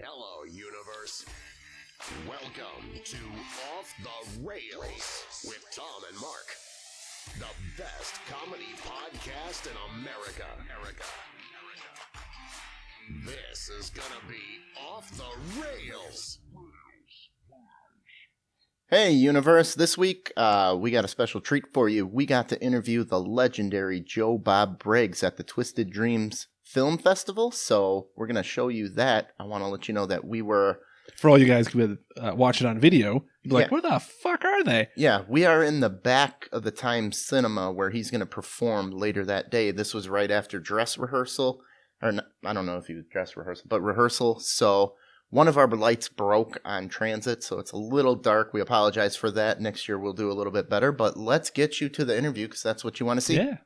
Hello, universe. Welcome to Off the Rails with Tom and Mark, the best comedy podcast in America. This is gonna be Off the Rails. Hey, universe. This week, we got a special treat for you. We got to interview the legendary Joe Bob Briggs at the Twisted Dreams Film Festival, so we're going to show you that. I want to let you know that we were... For all you guys who would watch it on video, you'd be like, where the fuck are they? Yeah, we are in the back of the Times Cinema where he's going to perform later that day. This was right after dress rehearsal. Or not, I don't know if he was dress rehearsal, but rehearsal. So one of our lights broke on transit, so it's a little dark. We apologize for that. Next year we'll do a little bit better, but let's get you to the interview because that's what you want to see. Yeah.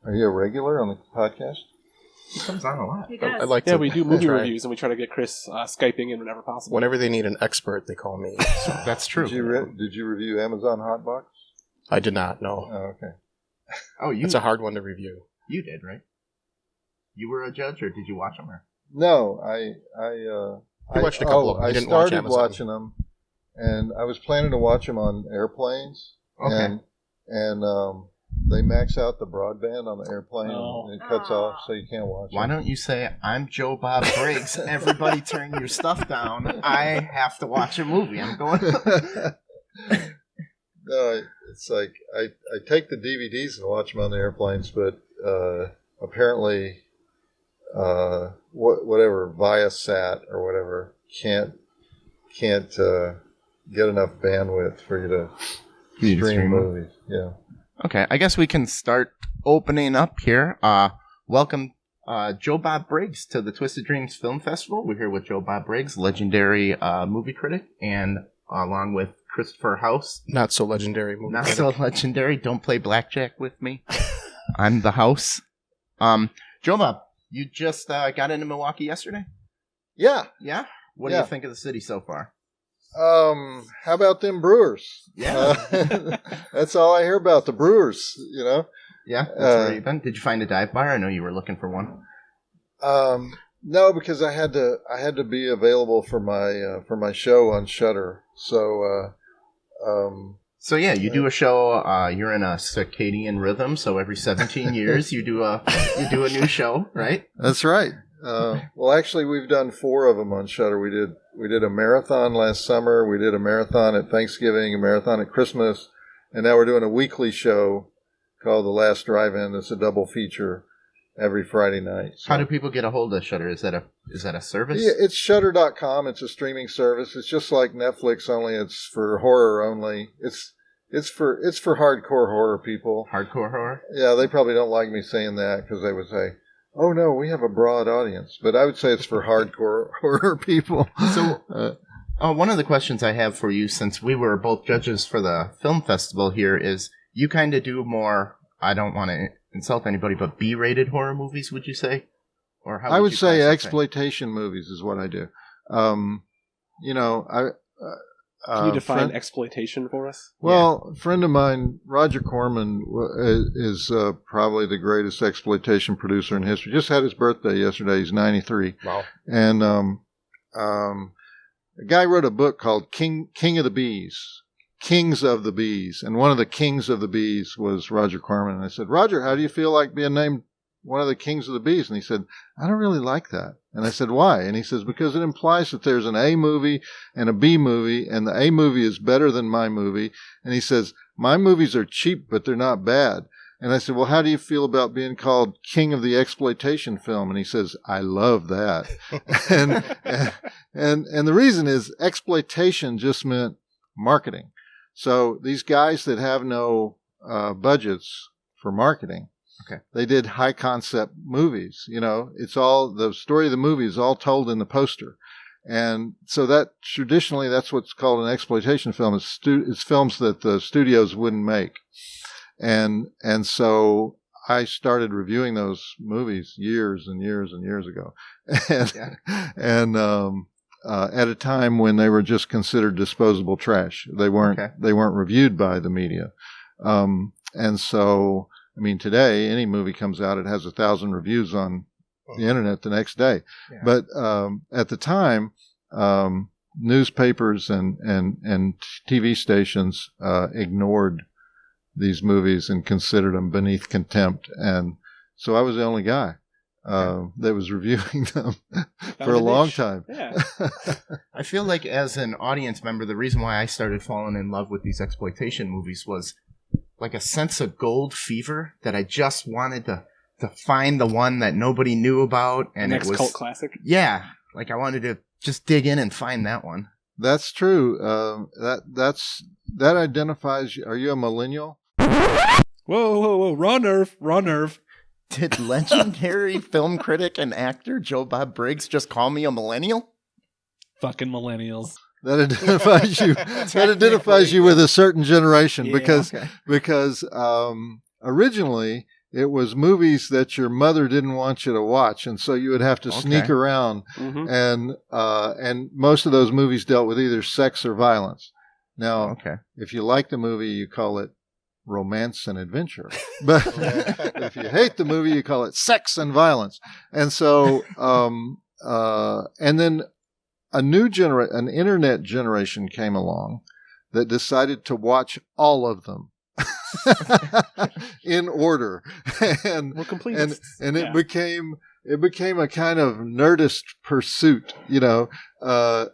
Are you a regular on the podcast? He comes on a lot. He does. I'd like Yeah, to we do movie try. reviews, and we try to get Chris Skyping in whenever possible. Whenever they need an expert, they call me. So. That's true. Did you review Amazon Hotbox? I did not, no. Oh, okay. Oh, It's a hard one to review. You did, right? You were a judge, or did you watch them? Or? No, I watched a couple of them. I didn't watch started Amazon. watching them, and I was planning to watch them on airplanes. Okay. And they max out the broadband on the airplane, Oh. and it cuts off, so you can't watch Why it. don't you say, I'm Joe Bob Briggs, everybody turn your stuff down, I have to watch a movie, I'm going... No, it's like I take the DVDs and watch them on the airplanes, but apparently, whatever Viasat or whatever can't get enough bandwidth for you to stream movies. Yeah. Okay, I guess we can start opening up here. Welcome, Joe Bob Briggs, to the Twisted Dreams Film Festival. We're here with Joe Bob Briggs, legendary movie critic, and along with Christopher House. Not so legendary movie. Not so legendary. Don't play blackjack with me. I'm the house. Joe Bob, you just got into Milwaukee yesterday? Yeah. Yeah? What do Yeah. you think of the city so far? How about them Brewers? Yeah. That's all I hear about, the Brewers, you know? Yeah? That's where you've been? Did you find a dive bar? I know you were looking for one. No, because I had to be available for my show on Shudder. So So yeah, you do a show. You're in a circadian rhythm. So every 17 years, you do a new show, right? that's right. Well, actually, we've done 4 of them on Shudder. We did a marathon last summer. We did a marathon at Thanksgiving, a marathon at Christmas, and now we're doing a weekly show called The Last Drive-In. It's a double feature every Friday night. So. How do people get a hold of Shudder? Is that a service? Yeah, it's Shudder.com. It's a streaming service. It's just like Netflix, only it's for horror only. It's for hardcore horror people. Hardcore horror? Yeah, they probably don't like me saying that because they would say, "Oh no, we have a broad audience." But I would say it's for hardcore horror people. So, one of the questions I have for you, since we were both judges for the film festival here, is you kind of do more. I don't want to insult anybody, but B-rated horror movies, would you say? Or how I would you say classify? exploitation movies is what I do. Can you define exploitation for us? Well, a friend of mine, Roger Corman, is probably the greatest exploitation producer in history. Just had his birthday yesterday. He's 93. Wow. And a guy wrote a book called King of the Bees, Kings of the Bees. And one of the Kings of the Bees was Roger Corman. And I said, Roger, how do you feel like being named one of the Kings of the Bees? And he said, I don't really like that. And I said, why? And he says, because it implies that there's an A movie and a B movie, and the A movie is better than my movie. And he says, my movies are cheap, but they're not bad. And I said, well, how do you feel about being called King of the Exploitation Film? And he says, I love that. and the reason is exploitation just meant marketing. So these guys that have no budgets for marketing, Okay. they did high concept movies. You know, it's all, the story of the movie is all told in the poster. And so that traditionally, that's what's called an exploitation film. It's films that the studios wouldn't make. And so I started reviewing those movies years and years and years ago. And at a time when they were just considered disposable trash. They weren't reviewed by the media. And so I mean, today, any movie comes out, it has 1,000 reviews on the internet the next day. Yeah. But at the time, newspapers and TV stations ignored these movies and considered them beneath contempt. And so I was the only guy that was reviewing them for a long time. Yeah. I feel like as an audience member, the reason why I started falling in love with these exploitation movies was like a sense of gold fever that I just wanted to find the one that nobody knew about. And next it was cult classic. Yeah. Like I wanted to just dig in and find that one. That's true. That identifies you. Are you a millennial? Whoa. Raw nerve. Did legendary film critic and actor Joe Bob Briggs just call me a millennial? Fucking millennials. That identifies you. That identifies you with a certain generation because originally it was movies that your mother didn't want you to watch, and so you would have to sneak around, and most of those movies dealt with either sex or violence. Now, if you like the movie, you call it romance and adventure, but if you hate the movie, you call it sex and violence. And so, and then an internet generation came along that decided to watch all of them in order, and we're completists. And it became a kind of nerdist pursuit, you know. I'm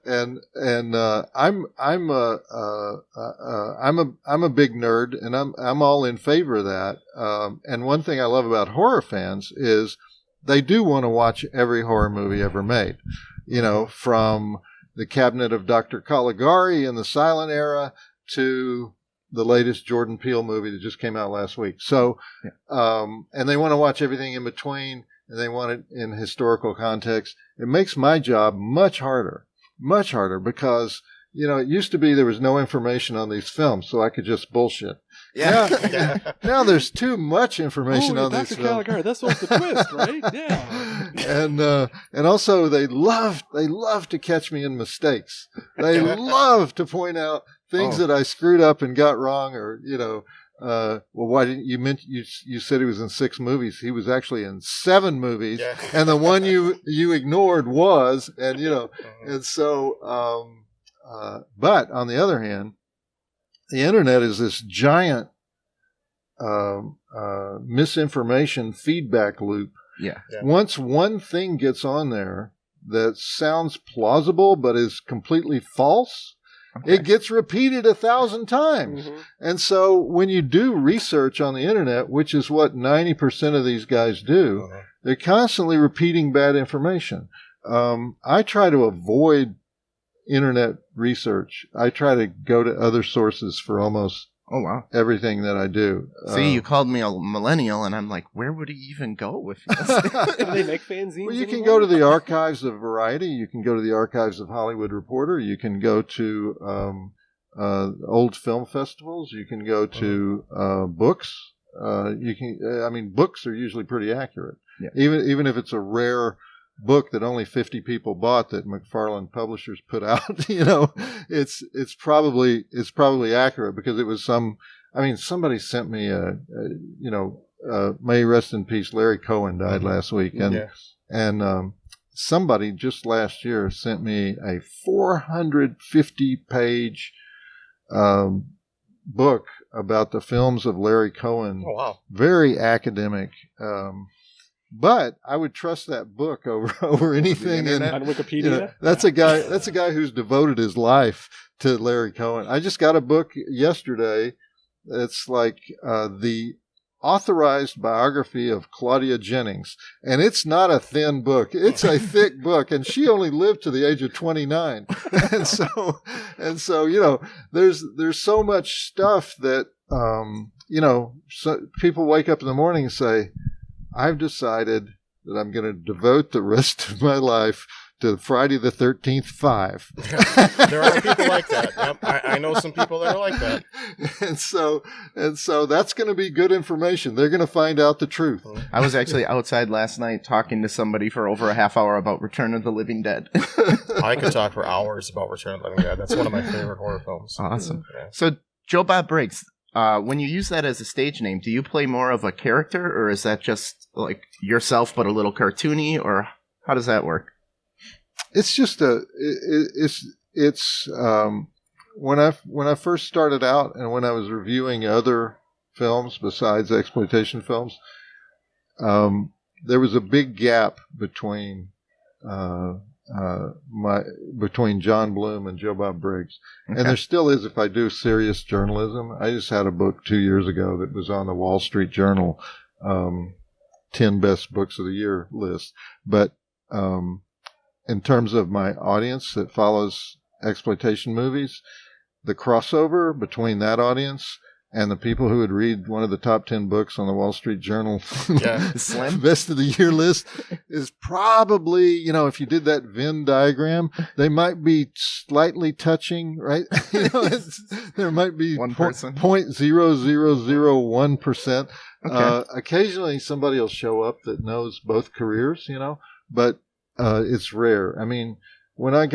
a big nerd, and I'm all in favor of that. And one thing I love about horror fans is they do want to watch every horror movie ever made, you know, from The Cabinet of Dr. Caligari in the silent era to the latest Jordan Peele movie that just came out last week. So, and they want to watch everything in between, and they want it in historical context. It makes my job much harder because, you know, it used to be there was no information on these films, so I could just bullshit. Yeah. Now there's too much information on these films. Dr. Caligari, that's what's the twist, right? Yeah. And also they love to catch me in mistakes. They love to point out things that I screwed up and got wrong, or, you know, well, why didn't you said he was in 6 movies. He was actually in 7 movies, and the one you ignored was, and, you know, and so, but on the other hand, the internet is this giant misinformation feedback loop. Yeah. Once one thing gets on there that sounds plausible but is completely false, it gets repeated 1,000 times. And so when you do research on the internet, which is what 90% of these guys do, they're constantly repeating bad information. I try to avoid internet research. I try to go to other sources for almost everything that I do. See, you called me a millennial, and I'm like, where would he even go with this? Do they make fanzines? Well, you can go to the archives of Variety. You can go to the archives of Hollywood Reporter. You can go to old film festivals. You can go to books. Books are usually pretty accurate. Yeah. Even if it's a rare book that only 50 people bought that McFarland Publishers put out, you know, it's probably accurate because it was somebody sent me may he rest in peace, Larry Cohen died last week, and somebody just last year sent me a 450-page book about the films of Larry Cohen. Oh, wow. Very academic. But I would trust that book over anything on Wikipedia. You know, that's a guy who's devoted his life to Larry Cohen. I just got a book yesterday. It's like the authorized biography of Claudia Jennings, and it's not a thin book. It's a thick book, and she only lived to the age of 29. and so you know, there's so much stuff that you know, so people wake up in the morning and say, I've decided that I'm going to devote the rest of my life to Friday the 13th 5. There are people like that. Yep. I know some people that are like that. And so that's going to be good information. They're going to find out the truth. I was actually outside last night talking to somebody for over a half hour about Return of the Living Dead. I could talk for hours about Return of the Living Dead. That's one of my favorite horror films. Awesome. Yeah. So, Joe Bob Briggs, when you use that as a stage name, do you play more of a character, or is that just like yourself but a little cartoony, or how does that work? It's just when I first started out and when I was reviewing other films besides exploitation films, there was a big gap between between John Bloom and Joe Bob Briggs. Okay. And there still is if I do serious journalism. I just had a book 2 years ago that was on the Wall Street Journal 10 best books of the year list. But in terms of my audience that follows exploitation movies, the crossover between that audience and the people who would read one of the top 10 books on the Wall Street Journal best of the year list is probably, if you did that Venn diagram, they might be slightly touching, right? There might be 0.0001%. Okay. Occasionally somebody will show up that knows both careers, but it's rare. I mean, when I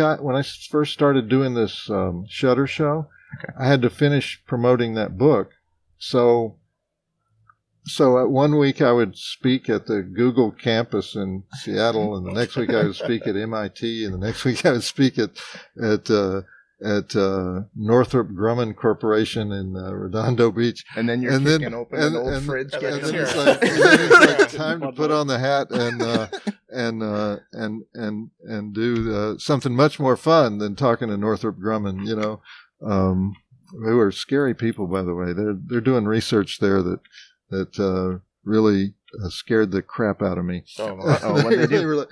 first started doing this Shudder show, okay, I had to finish promoting that book. So at 1 week I would speak at the Google campus in Seattle, and the next week I would speak at MIT, and the next week I would speak at Northrop Grumman Corporation in Redondo Beach. And then you're kicking open an old fridge. And then it's like time to put on the hat and do something much more fun than talking to Northrop Grumman, They were scary people, by the way. They're doing research there that really scared the crap out of me. What they do?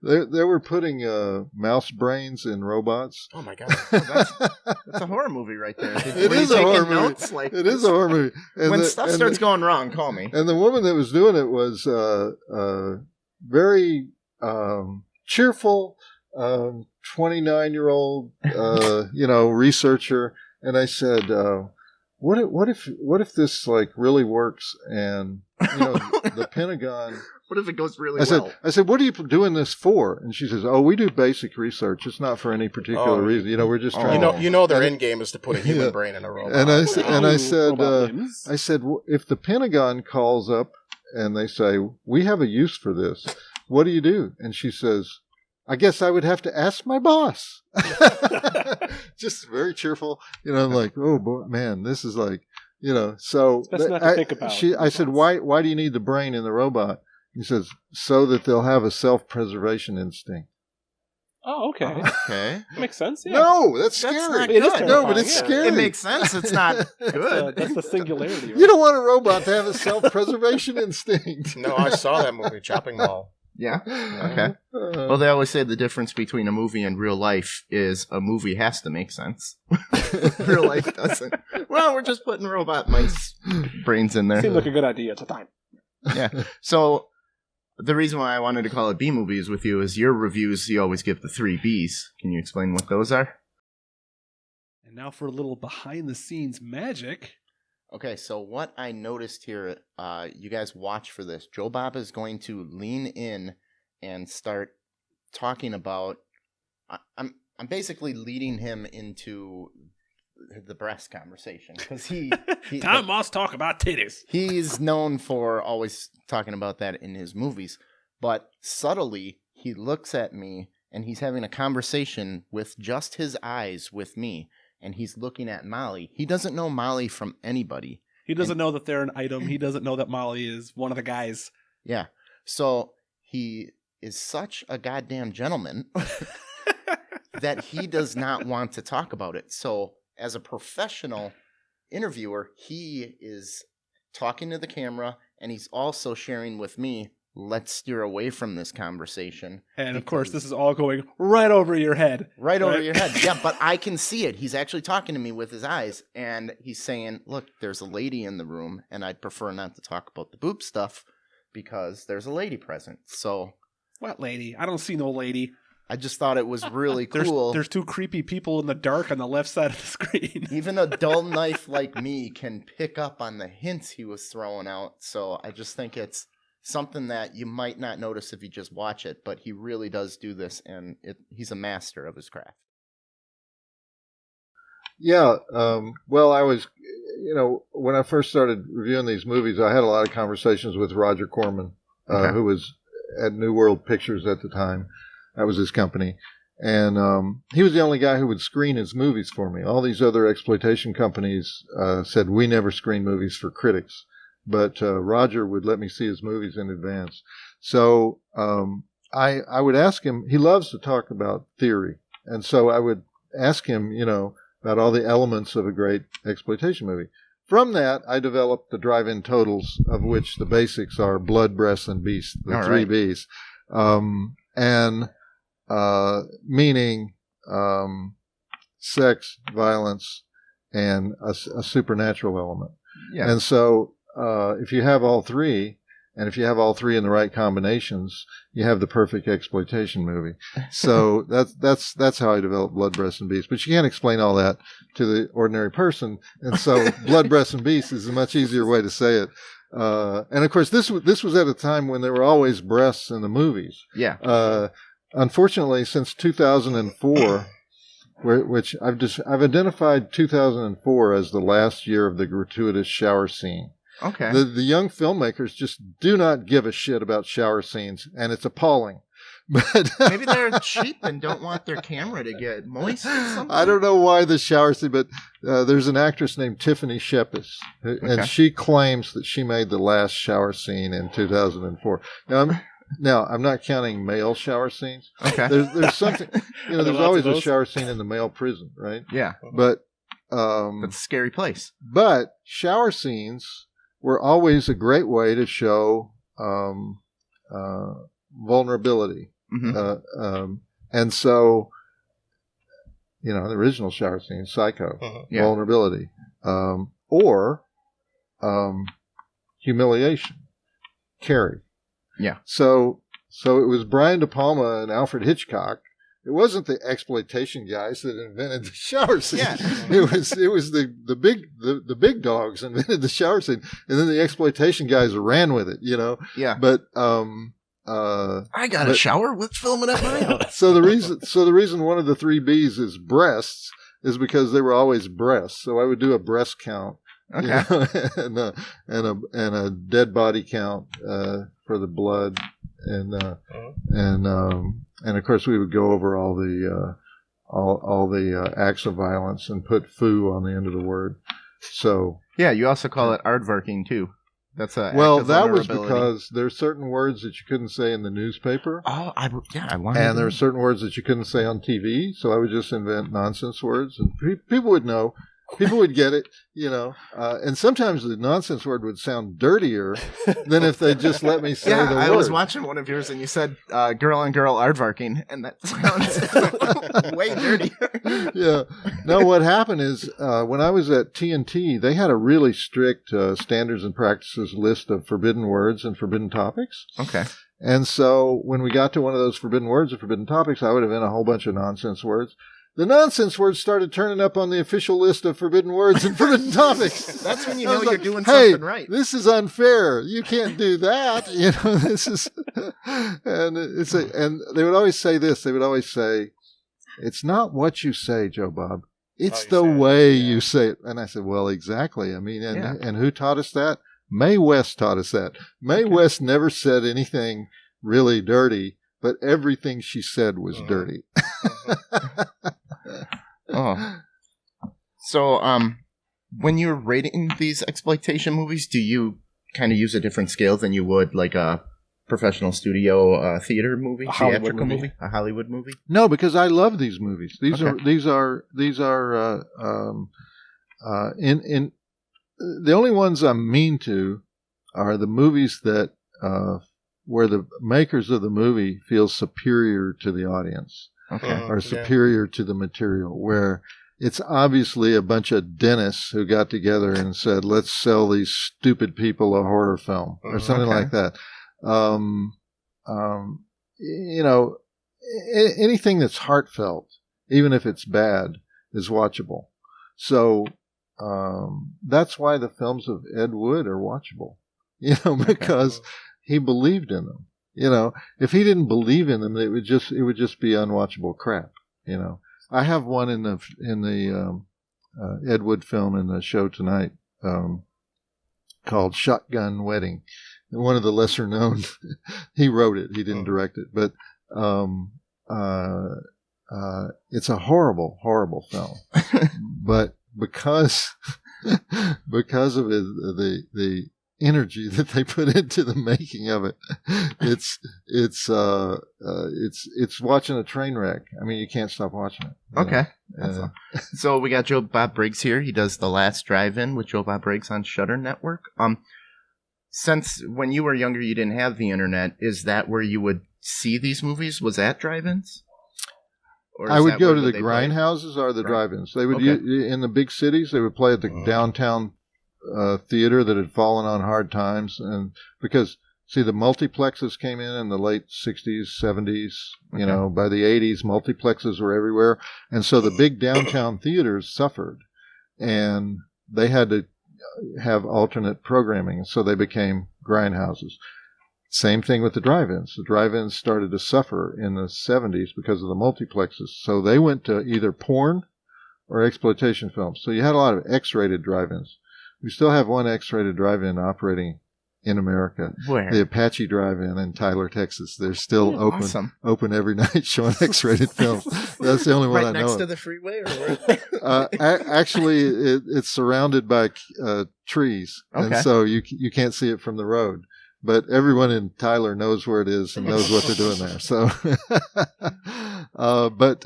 They were putting mouse brains in robots. Oh my God, that's a horror movie right there. It is a horror movie. It is a horror movie. When stuff starts going wrong, call me. And the woman that was doing it was very cheerful, 29-year-old, researcher. And I said, what if this like really works? And the Pentagon. What if it goes really well? I said, what are you doing this for? And she says, we do basic research. It's not for any particular reason. We're just trying. Their end game is to put a human brain in a robot. And I said, if the Pentagon calls up and they say, we have a use for this, what do you do? And she says, I guess I would have to ask my boss. Just very cheerful. I'm like, oh boy, man, this is like, so that's not to think about. I said, why do you need the brain in the robot? He says, so that they'll have a self-preservation instinct. Oh, okay. Okay. Makes sense, yeah. No, that's scary. Not good. No, but it's scary. It makes sense. It's not good. That's the singularity. Right? You don't want a robot to have a self-preservation instinct. No, I saw that movie, Chopping Mall. Yeah? Okay. Well, they always say the difference between a movie and real life is a movie has to make sense. Real life doesn't. Well, we're just putting robot mice brains in there. Seemed like a good idea at the time. Yeah. So the reason why I wanted to call it B Movies with you is your reviews, you always give the 3 Bs. Can you explain what those are? And now for a little behind-the-scenes magic. Okay, so what I noticed here, you guys watch for this. Joe Bob is going to lean in and start talking about. I'm basically leading him into the breast conversation because he Tom must talk about titties. He's known for always talking about that in his movies, but subtly he looks at me and he's having a conversation with just his eyes with me. And he's looking at Molly. He doesn't know Molly from anybody. He doesn't know that they're an item. He doesn't know that Molly is one of the guys. Yeah. So he is such a goddamn gentleman that he does not want to talk about it. So as a professional interviewer, he is talking to the camera and he's also sharing with me, let's steer away from this conversation. And of course, this is all going right over your head. Right over your head. Yeah, but I can see it. He's actually talking to me with his eyes. And he's saying, look, there's a lady in the room. And I'd prefer not to talk about the boob stuff because there's a lady present. So. What lady? I don't see no lady. I just thought it was really cool. There's 2 creepy people in the dark on the left side of the screen. Even a dull knife like me can pick up on the hints he was throwing out. So I just think it's something that you might not notice if you just watch it, but he really does do this, and he's a master of his craft. Yeah, well, I was, when I first started reviewing these movies, I had a lot of conversations with Roger Corman, who was at New World Pictures at the time. That was his company. And he was the only guy who would screen his movies for me. All these other exploitation companies said, we never screen movies for critics. But Roger would let me see his movies in advance. So I would ask him, he loves to talk about theory. And so I would ask him, about all the elements of a great exploitation movie. From that, I developed the drive-in totals, of which the basics are blood, breasts, and beast, the all three right. Bs. Meaning sex, violence, and a supernatural element. Yeah. And so if you have all three, and if you have all three in the right combinations, you have the perfect exploitation movie. So that's how I developed Blood, Breasts, and Beasts. But you can't explain all that to the ordinary person. And so Blood, Breasts, and Beasts is a much easier way to say it. And of course, this was at a time when there were always breasts in the movies. Yeah. Unfortunately, since 2004, which I've identified 2004 as the last year of the gratuitous shower scene. Okay. The young filmmakers just do not give a shit about shower scenes, and it's appalling. But maybe they're cheap and don't want their camera to get moist or something. I don't know why the shower scene, but there's an actress named Tiffany Shepis, and she claims that she made the last shower scene in 2004. Now, I'm not counting male shower scenes. Okay. There's something, there's always a shower scene in the male prison, right? Yeah. But that's a scary place. But shower scenes were always a great way to show vulnerability. Mm-hmm. And so, the original shower scene, Psycho, vulnerability, or humiliation, Carrie. Yeah. So it was Brian De Palma and Alfred Hitchcock. It wasn't the exploitation guys that invented the shower scene. Yeah. It was the big dogs invented the shower scene, and then the exploitation guys ran with it. Yeah. But I got a shower. Let's film it at my house. So the reason one of the three B's is breasts is because they were always breasts. So I would do a breast count. Okay. And a dead body count for the blood, and of course we would go over all the acts of violence and put "foo" on the end of the word. So yeah, you also call it aardvarking too. That's a that was because there's certain words that you couldn't say in the newspaper. Oh, I wanted. And there are certain words that you couldn't say on TV, so I would just invent nonsense words, and people would know. People would get it, and sometimes the nonsense word would sound dirtier than if they just let me say the word. I was watching one of yours and you said girl on girl aardvarking, and that sounds way dirtier. Yeah. No, what happened is when I was at TNT, they had a really strict standards and practices list of forbidden words and forbidden topics. Okay. And so when we got to one of those forbidden words or forbidden topics, I would invent a whole bunch of nonsense words. The nonsense words started turning up on the official list of forbidden words and forbidden topics. That's when you know you're doing hey, something right. This is unfair. You can't do that. This is, and they would always say this. They would always say, "It's not what you say, Joe Bob. It's the way you say it." And I said, "Well, exactly. I mean, and who taught us that? Mae West taught us that. Mae West never said anything really dirty, but everything she said was dirty." Oh. So, when you're rating these exploitation movies, do you kind of use a different scale than you would like a professional studio theater movie, theatrical movie, a Hollywood movie? No, because I love these movies. These are in the only ones I'm mean to are the movies that where the makers of the movie feel superior to the audience. Okay. Or superior to the material, where it's obviously a bunch of dentists who got together and said, let's sell these stupid people a horror film or something like that. Anything that's heartfelt, even if it's bad, is watchable. So that's why the films of Ed Wood are watchable, because he believed in them. If he didn't believe in them, it would just be unwatchable crap. I have one in the Ed Wood film in the show tonight, called Shotgun Wedding. One of the lesser known. He wrote it. He didn't direct it, but it's a horrible, horrible film. But because of the energy that they put into the making of it, it's watching a train wreck. I mean, you can't stop watching it. Okay. So we got Joe Bob Briggs here. He does The Last Drive-In with Joe Bob Briggs on Shudder Network. Since when you were younger, you didn't have the internet. Is that where you would see these movies? Was that drive-ins? I would go to the grindhouses or the drive-ins. They would in the big cities. They would play at the downtown theater that had fallen on hard times, and because see the multiplexes came in the late 60s, 70s. You know, by the 80s, multiplexes were everywhere, and so the big downtown theaters suffered, and they had to have alternate programming, so they became grindhouses. Same thing with the drive-ins. The drive-ins started to suffer in the 70s because of the multiplexes, so they went to either porn or exploitation films. So you had a lot of X-rated drive-ins. We still have one X-rated drive-in operating in America. Where? The Apache Drive-In in Tyler, Texas. They're still open every night showing X-rated films. That's the only one I know. Right next to the freeway? Or actually, it's surrounded by trees, and so you can't see it from the road. But everyone in Tyler knows where it is and knows what they're doing there. So, but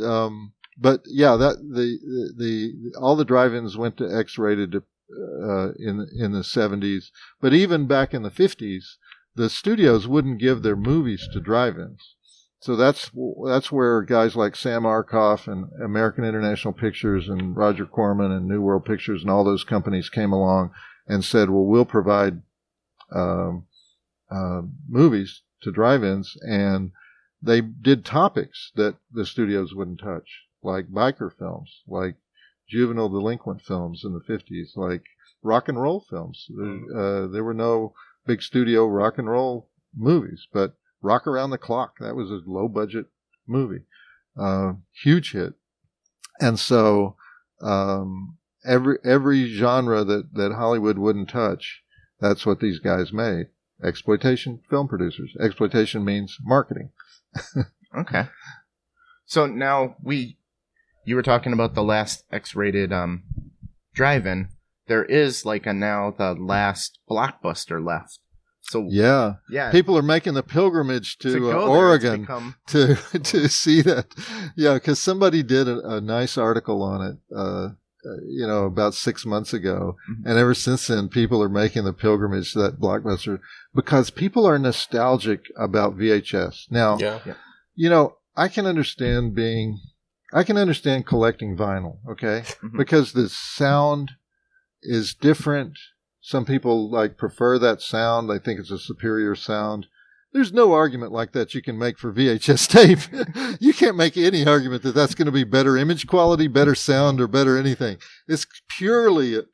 yeah, all the drive-ins went to X-rated in the 70s. But even back in the 50s, the studios wouldn't give their movies to drive-ins. So that's where guys like Sam Arkoff and American International Pictures and Roger Corman and New World Pictures and all those companies came along and said, well, we'll provide movies to drive-ins, and they did topics that the studios wouldn't touch, like biker films, like juvenile delinquent films in the 50s, like rock and roll films. There were no big studio rock and roll movies, but Rock Around the Clock, that was a low-budget movie. Huge hit. And so every genre that Hollywood wouldn't touch, that's what these guys made. Exploitation film producers. Exploitation means marketing. Okay. So now you were talking about the last X-rated drive-in. There is now the last blockbuster left. So yeah. People are making the pilgrimage to Oregon to see that. Yeah, because somebody did a nice article on it, about 6 months ago, and ever since then, people are making the pilgrimage to that blockbuster because people are nostalgic about VHS. Now, I can understand collecting vinyl, okay, because the sound is different. Some people prefer that sound. They think it's a superior sound. There's no argument like that you can make for VHS tape. You can't make any argument that that's going to be better image quality, better sound, or better anything. It's purely a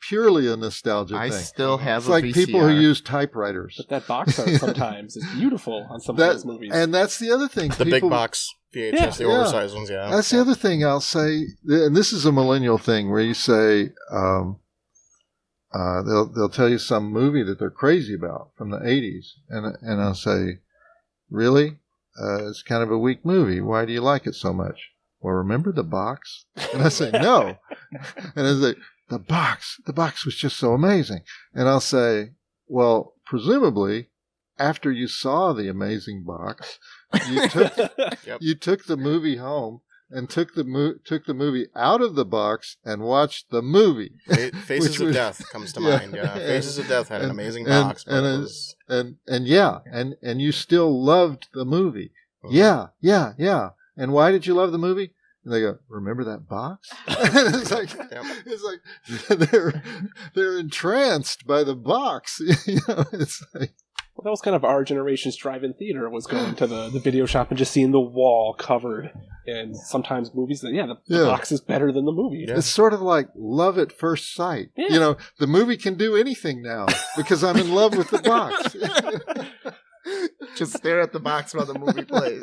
nostalgia thing. I still have it's like VCR. People who use typewriters. But that box art sometimes is beautiful on some of those movies. And that's the other thing. The big box VHS, the oversized ones, That's the other thing I'll say, and this is a millennial thing where you say, they'll tell you some movie that they're crazy about from the 80s, and I'll say, really? It's kind of a weak movie. Why do you like it so much? Well, remember the box? And I say, no. And I say, the box was just so amazing. And I'll say, well, presumably, after you saw the amazing box, you took the movie home and took the movie out of the box and watched the movie. Faces of Death comes to mind. Yeah, Faces of Death had an amazing box, and you still loved the movie. Yeah. And why did you love the movie? And they go, remember that box? It's like they're entranced by the box. It's like. Well, that was kind of our generation's drive-in theater, was going to the video shop and just seeing the wall covered. And sometimes movies that, the box is better than the movie. Yeah. It's sort of like love at first sight. Yeah. The movie can do anything now because I'm in love with the box. Just stare at the box while the movie plays.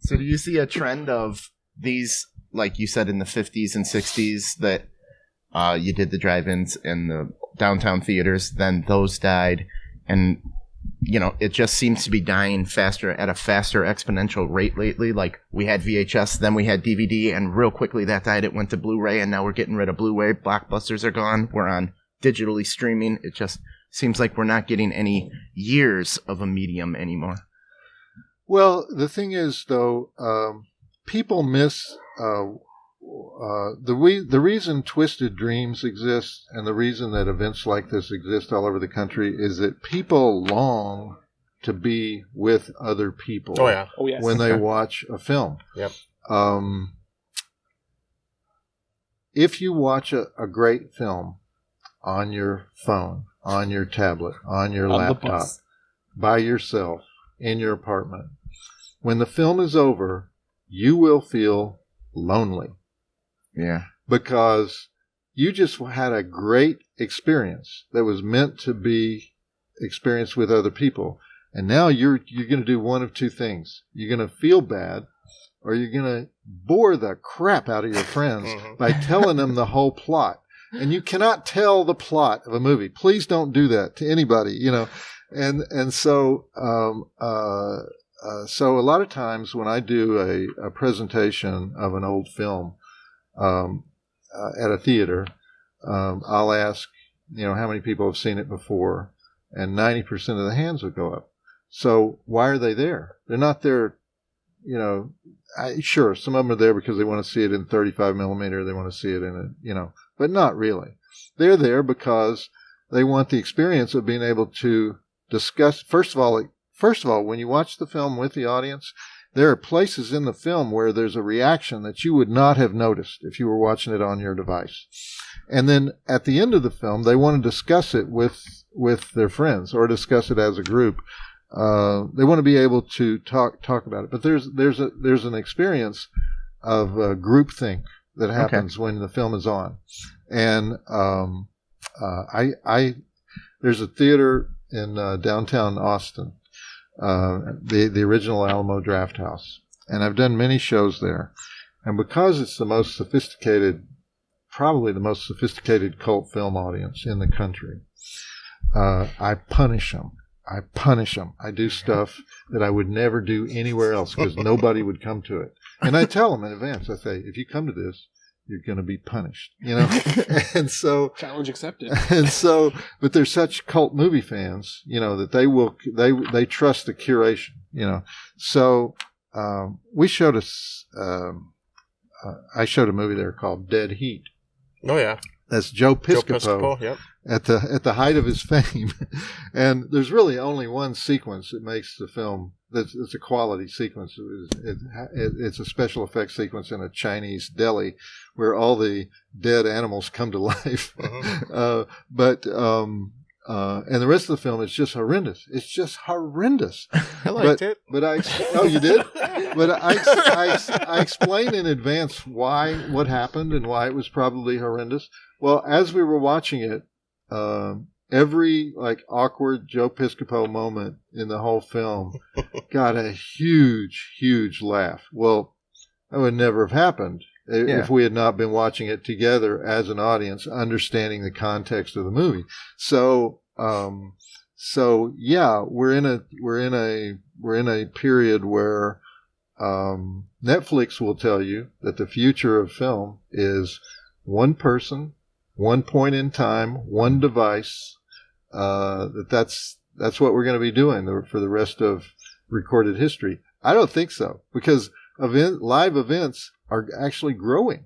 So do you see a trend of these, like you said, in the 50s and 60s, that You did the drive-ins and the downtown theaters. Then those died. And, it just seems to be dying at a faster exponential rate lately. Like, we had VHS, then we had DVD, and real quickly that died. It went to Blu-ray, and now we're getting rid of Blu-ray. Blockbusters are gone. We're on digitally streaming. It just seems like we're not getting any years of a medium anymore. Well, the thing is, though, people miss the reason Twisted Dreams exist and the reason that events like this exist all over the country is that people long to be with other people. Oh, yeah. Oh, yes. When they watch a film. Yep. If you watch a great film on your phone, on your tablet, on your laptop, by yourself, in your apartment, when the film is over, you will feel lonely. Yeah. Because you just had a great experience that was meant to be experienced with other people. And now you're going to do one of two things. You're going to feel bad, or you're going to bore the crap out of your friends by telling them the whole plot. And you cannot tell the plot of a movie. Please don't do that to anybody, And so so a lot of times when I do a presentation of an old film at a theater, I'll ask, how many people have seen it before, and 90% of the hands will go up. So why are they there? They're not there, sure, some of them are there because they want to see it in 35 millimeter, they want to see it in a, but not really. They're there because they want the experience of being able to discuss. First of all, when you watch the film with the audience, there are places in the film where there's a reaction that you would not have noticed if you were watching it on your device. And then at the end of the film, they want to discuss it with their friends or discuss it as a group. They want to be able to talk about it. But there's an experience of groupthink that happens when the film is on. And there's a theater in downtown Austin, the original Alamo Drafthouse, and I've done many shows there. And because it's probably the most sophisticated cult film audience in the country, I punish them. I do stuff that I would never do anywhere else because nobody would come to it. And I tell them in advance, I say, if you come to this, you're going to be punished, and so challenge accepted. And so, but they're such cult movie fans, that they trust the curation, So, we showed I showed a movie there called Dead Heat. Oh yeah. That's Joe Piscopo, Joe Piscopo, yep. At the height of his fame. And there's really only one sequence that makes the film. It's a quality sequence. It's a special effects sequence in a Chinese deli where all the dead animals come to life. And the rest of the film is just horrendous. It's just horrendous. I liked it. But you did? But I explained in advance what happened and why it was probably horrendous. Well, as we were watching it, every awkward Joe Piscopo moment in the whole film got a huge, huge laugh. Well, that would never have happened if we had not been watching it together as an audience, understanding the context of the movie. So yeah, we're in a period where Netflix will tell you that the future of film is one person, one point in time, one device. That's what we're going to be doing for the rest of recorded history. I don't think so, because live events are actually growing.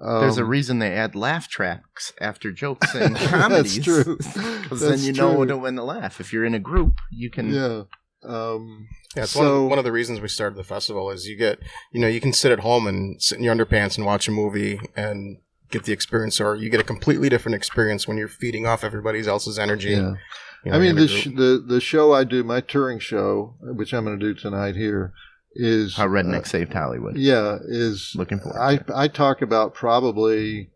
There's a reason they add laugh tracks after jokes and comedies. That's true. Because then you know when to laugh. If you're in a group, you can. Yeah. It's one of the reasons we started the festival is you can sit at home and sit in your underpants and watch a movie and get the experience, or you get a completely different experience when you're feeding off everybody else's energy. Yeah. The show I do, my touring show, which I'm going to do tonight here, is How Rednecks Saved Hollywood. Yeah, is looking forward. I talk about probably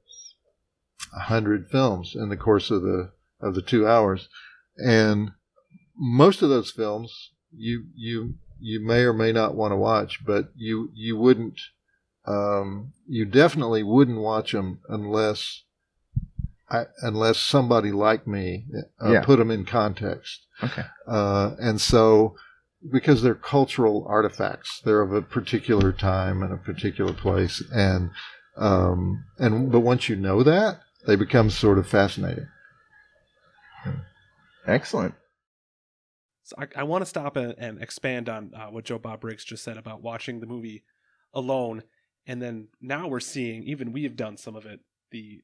100 films in the course of the 2 hours, and most of those films you may or may not want to watch, but you wouldn't. You definitely wouldn't watch them unless unless somebody like me Yeah. put them in context. Okay. And so, because they're cultural artifacts, they're of a particular time and a particular place, but once you know that, they become sort of fascinating. Excellent. So I want to stop and expand on what Joe Bob Briggs just said about watching the movie alone, and then now we're seeing, even we have done some of it, the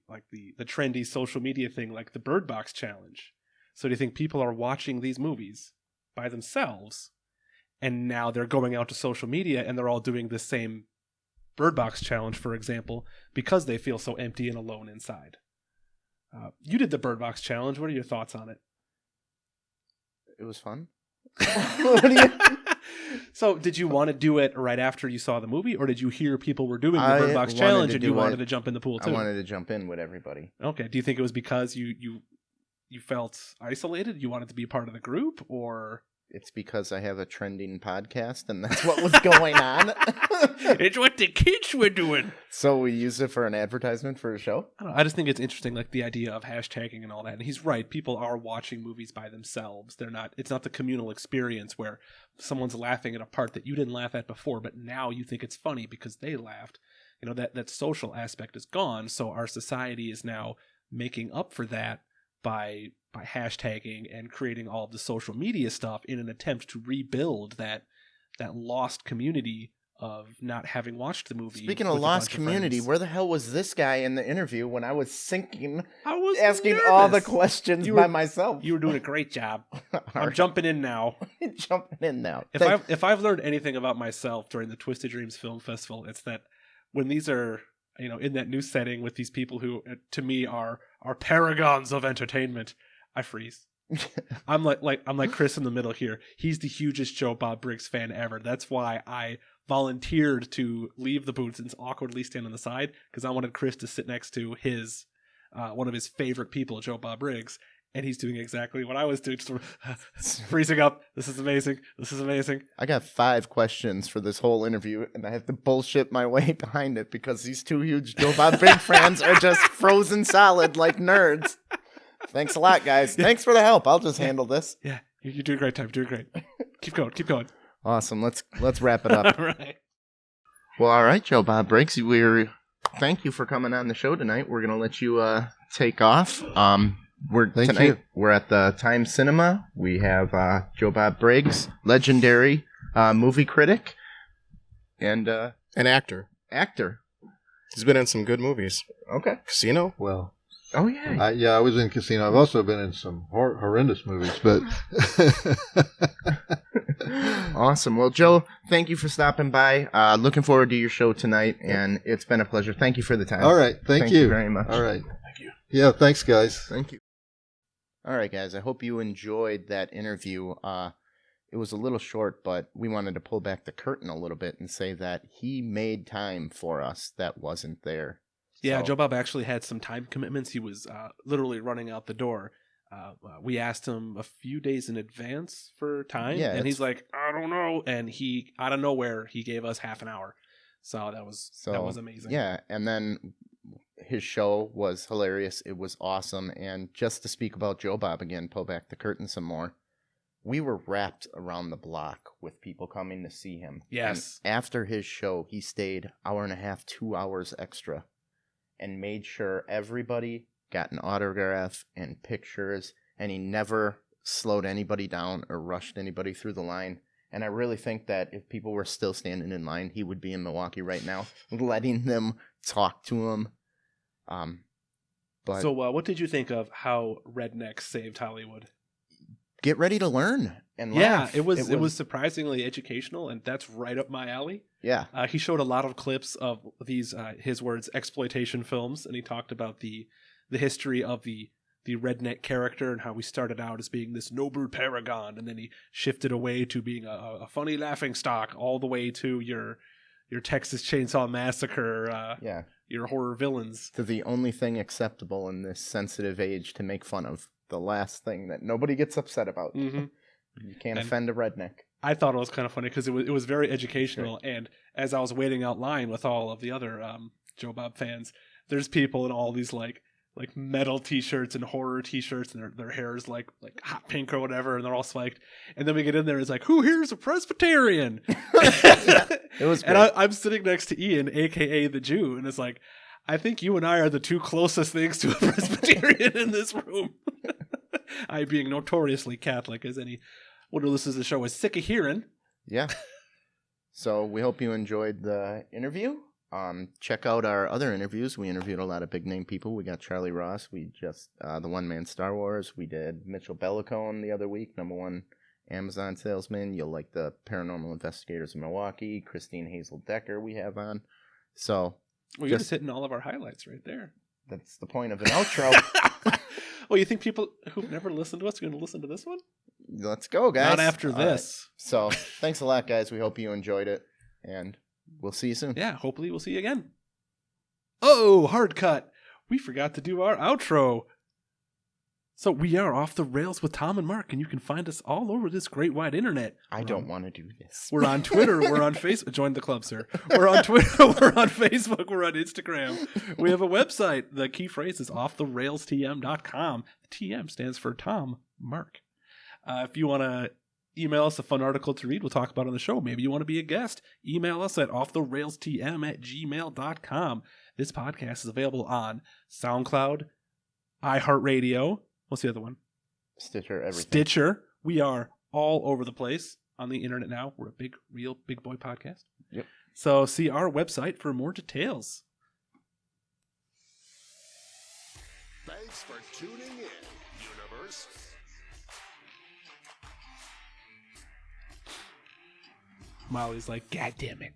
trendy social media thing, like the Bird Box challenge. So do you think people are watching these movies by themselves, and now they're going out to social media and they're all doing the same Bird Box challenge, for example, because they feel so empty and alone inside? You did the Bird Box challenge. What are your thoughts on it? It was fun. So did you want to do it right after you saw the movie, or did you hear people were doing the Bird Box challenge and you wanted to jump in the pool too? I wanted to jump in with everybody. Okay. Do you think it was because you felt isolated? You wanted to be part of the group, or It's because I have a trending podcast, and that's what was going on. it's what the kids were doing? So we used it for an advertisement for a show? I don't know. I just think it's interesting, like the idea of hashtagging and all that. And he's right. People are watching movies by themselves. It's not the communal experience where someone's laughing at a part that you didn't laugh at before, but now you think it's funny because they laughed. You know, that social aspect is gone. So our society is now making up for that by hashtagging and creating all of the social media stuff in an attempt to rebuild that lost community of not having watched the movie. Speaking of lost community, where the hell was this guy in the interview when I was sinking, asking nervous. all the questions by myself? You were doing a great job. I'm jumping in now. Jumping in now. If I've learned anything about myself during the Twisted Dreams Film Festival, it's that when these are, you know, in that new setting with these people who, to me, are paragons of entertainment, I freeze. I'm like Chris in the middle here. He's the hugest Joe Bob Briggs fan ever. That's why I volunteered to leave the booth and awkwardly stand on the side, because I wanted Chris to sit next to his one of his favorite people, Joe Bob Briggs, and he's doing exactly what I was doing, just freezing up. This is amazing. This is amazing. I got 5 questions for this whole interview, and I have to bullshit my way behind it because these 2 huge Joe Bob Briggs fans are just frozen solid like nerds. Thanks a lot, guys. Thanks for the help. I'll just handle this. Yeah, you're doing a great, Tom. You're doing great. Keep going. Keep going. Awesome. Let's wrap it up. All right. Well, all right, Joe Bob Briggs. Thank you for coming on the show tonight. We're gonna let you take off. We're at the Time Cinema. We have Joe Bob Briggs, legendary movie critic, and An actor. He's been in some good movies. Okay. Casino. Well, oh yeah. I was in Casino. I've also been in some horrendous movies, but Awesome. Well, Joe, thank you for stopping by. Looking forward to your show tonight, and it's been a pleasure. Thank you for the time. all right. Thank you very much. All right. Thank you. Yeah. Thanks, guys. Thank you. All right, guys. I hope you enjoyed that interview. It was a little short, but we wanted to pull back the curtain a little bit and say that he made time for us that wasn't there. Yeah, So- Joe Bob actually had some time commitments. He was literally running out the door. We asked him a few days in advance for time, Yeah, and he's like, I don't know. And he, out of nowhere, he gave us half an hour. So that was amazing. Yeah, and then his show was hilarious. It was awesome. And just to speak about Joe Bob again, pull back the curtain some more. We were wrapped around the block with people coming to see him. Yes. And after his show, he stayed 1.5 hours, 2 hours extra and made sure everybody got an autograph and pictures, and he never slowed anybody down or rushed anybody through the line. And I really think that if people were still standing in line, he would be in Milwaukee right now, letting them talk to him. But So what did you think of how Rednecks Saved Hollywood? get ready to learn and Yeah, laugh. it was surprisingly educational, and that's right up my alley. Yeah. He showed a lot of clips of these, his words, exploitation films, and he talked about the history of the redneck character and how we started out as being this noble paragon, and then he shifted away to being a funny laughing stock, all the way to your Texas Chainsaw Massacre, your horror villains. To the only thing acceptable in this sensitive age to make fun of. The last thing that nobody gets upset about. Mm-hmm. You can't offend a redneck. I thought it was kind of funny because it was very educational, and as I was waiting out line with all of the other Joe Bob fans, there's people in all these like like metal t-shirts and horror t-shirts, and their hair is like hot pink or whatever, and they're all spiked. And then we get in there, it's like, who here's a Presbyterian? It was great. And I'm sitting next to Ian, aka the Jew, and it's like, I think you and I are the two closest things to a Presbyterian in this room. I being notoriously Catholic, as anyone who listens to the show is sick of hearing. Yeah. So we hope you enjoyed the interview. Check out our other interviews. We interviewed a lot of big name people. We got Charlie Ross. We just the One Man Star Wars. We did Mitchell Bellicone the other week, #1 Amazon salesman. You'll like the Paranormal Investigators of Milwaukee. Christine Hazel Decker we have on. So well, you're just hitting all of our highlights right there. That's the point of an outro. Well, you think people who've never listened to us are going to listen to this one? Let's go, guys. Not after All this. right. So thanks a lot, guys. We hope you enjoyed it, and we'll see you soon. Yeah, hopefully we'll see you again. Oh, hard cut. We forgot to do our outro. So we are Off the Rails with Tom and Mark, and you can find us all over this great wide internet. I don't want to do this. We're on Twitter. We're on Facebook. Join the club, sir. We're on Twitter. We're on Facebook. We're on Instagram. We have a website. The key phrase is offtherailstm.com. The TM stands for Tom Mark. If you want to email us a fun article to read, we'll talk about it on the show. Maybe you want to be a guest. Email us at offtherailstm@gmail.com. This podcast is available on SoundCloud, iHeartRadio. What's the other one? Stitcher, everything. Stitcher. We are all over the place on the internet now. We're a real big boy podcast. Yep. So see our website for more details. Thanks for tuning in, universe. Molly's like, God damn it.